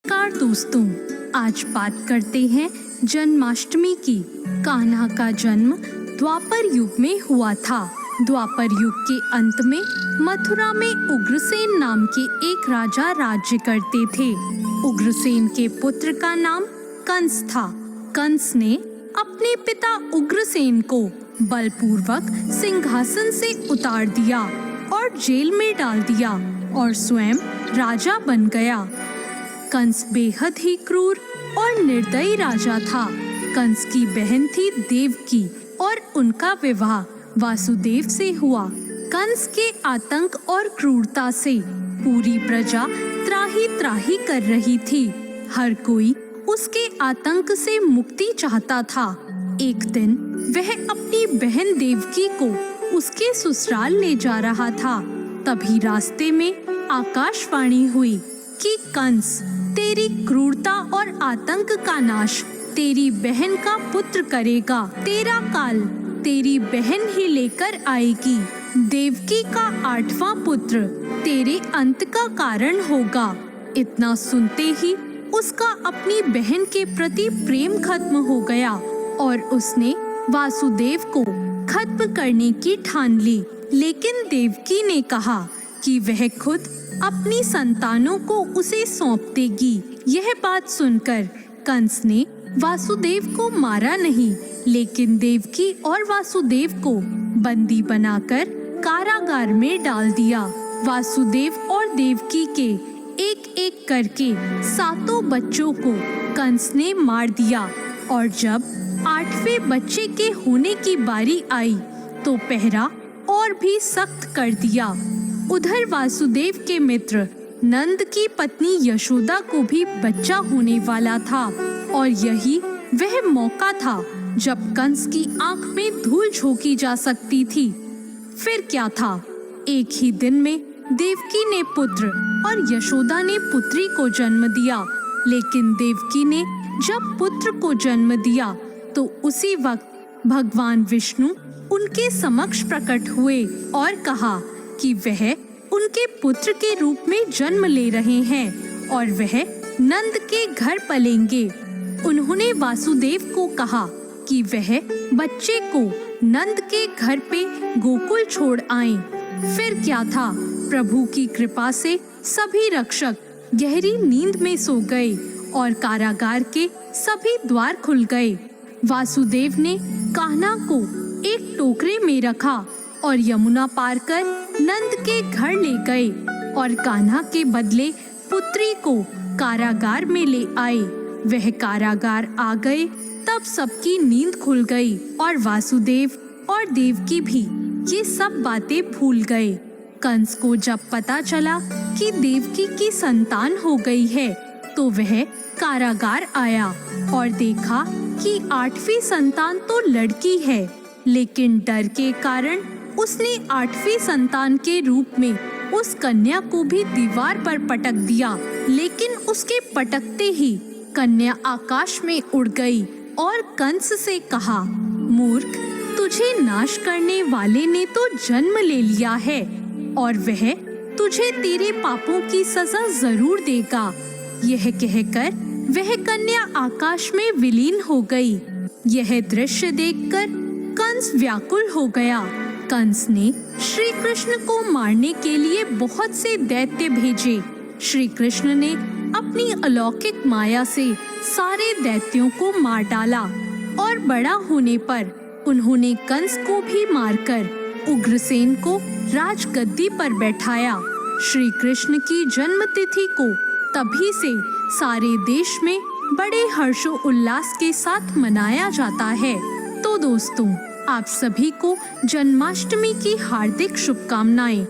नमस्कार दोस्तों, आज बात करते हैं जन्माष्टमी की। कान्हा का जन्म द्वापर युग में हुआ था। द्वापर युग के अंत में मथुरा में उग्रसेन नाम के एक राजा राज्य करते थे। उग्रसेन के पुत्र का नाम कंस था। कंस ने अपने पिता उग्रसेन को बलपूर्वक सिंहासन से उतार दिया और जेल में डाल दिया और स्वयं राजा बन गया। कंस बेहद ही क्रूर और निर्दयी राजा था। कंस की बहन थी देवकी और उनका विवाह वासुदेव से हुआ। कंस के आतंक और क्रूरता से पूरी प्रजा त्राही त्राही कर रही थी। हर कोई उसके आतंक से मुक्ति चाहता था। एक दिन वह अपनी बहन देवकी को उसके ससुराल ले जा रहा था। तभी रास्ते में आकाशवाणी हुई कि कंस, तेरी क्रूरता और आतंक का नाश तेरी बहन का पुत्र करेगा। तेरा काल तेरी बहन ही लेकर आएगी। देवकी का 8वां पुत्र तेरे अंत का कारण होगा। इतना सुनते ही उसका अपनी बहन के प्रति प्रेम खत्म हो गया और उसने वासुदेव को खत्म करने की ठान ली। लेकिन देवकी ने कहा कि वह खुद अपनी संतानों को उसे सौंप देगी। यह बात सुनकर कंस ने वासुदेव को मारा नहीं, लेकिन देवकी और वासुदेव को बंदी बनाकर कारागार में डाल दिया। वासुदेव और देवकी के एक एक करके 7 बच्चों को कंस ने मार दिया और जब 8वें बच्चे के होने की बारी आई तो पहरा और भी सख्त कर दिया। उधर वासुदेव के मित्र नंद की पत्नी यशोदा को भी बच्चा होने वाला था और यही वह मौका था जब कंस की आंख में धूल झोंकी जा सकती थी। फिर क्या था, एक ही दिन में देवकी ने पुत्र और यशोदा ने पुत्री को जन्म दिया। लेकिन देवकी ने जब पुत्र को जन्म दिया तो उसी वक्त भगवान विष्णु उनके समक्ष प्रकट हुए और कहा कि वह उनके पुत्र के रूप में जन्म ले रहे हैं और वह नंद के घर पलेंगे। उन्होंने वासुदेव को कहा कि वह बच्चे को नंद के घर पे गोकुल छोड़ आएं। फिर क्या था, प्रभु की कृपा से सभी रक्षक गहरी नींद में सो गए और कारागार के सभी द्वार खुल गए। वासुदेव ने कान्हा को एक टोकरे में रखा और यमुना पार कर नंद के घर ले गए और कान्हा के बदले पुत्री को कारागार में ले आए। वह कारागार आ गए तब सबकी नींद खुल गई और वासुदेव और देवकी भी ये सब बातें भूल गए। कंस को जब पता चला कि देवकी की संतान हो गई है तो वह कारागार आया और देखा कि 8वीं संतान तो लड़की है, लेकिन डर के कारण उसने 8वीं संतान के रूप में उस कन्या को भी दीवार पर पटक दिया। लेकिन उसके पटकते ही कन्या आकाश में उड़ गई और कंस से कहा, मूर्ख, तुझे नाश करने वाले ने तो जन्म ले लिया है और वह तुझे तेरे पापों की सजा जरूर देगा। यह कहकर वह कन्या आकाश में विलीन हो गई। यह दृश्य देखकर कंस व्याकुल हो गया। कंस ने श्री कृष्ण को मारने के लिए बहुत से दैत्य भेजे। श्री कृष्ण ने अपनी अलौकिक माया से सारे दैत्यों को मार डाला और बड़ा होने पर उन्होंने कंस को भी मारकर उग्रसेन को राजगद्दी पर बैठाया। श्री कृष्ण की जन्म तिथि को तभी से सारे देश में बड़े हर्षो उल्लास के साथ मनाया जाता है। तो दोस्तों, आप सभी को जन्माष्टमी की हार्दिक शुभकामनाएं।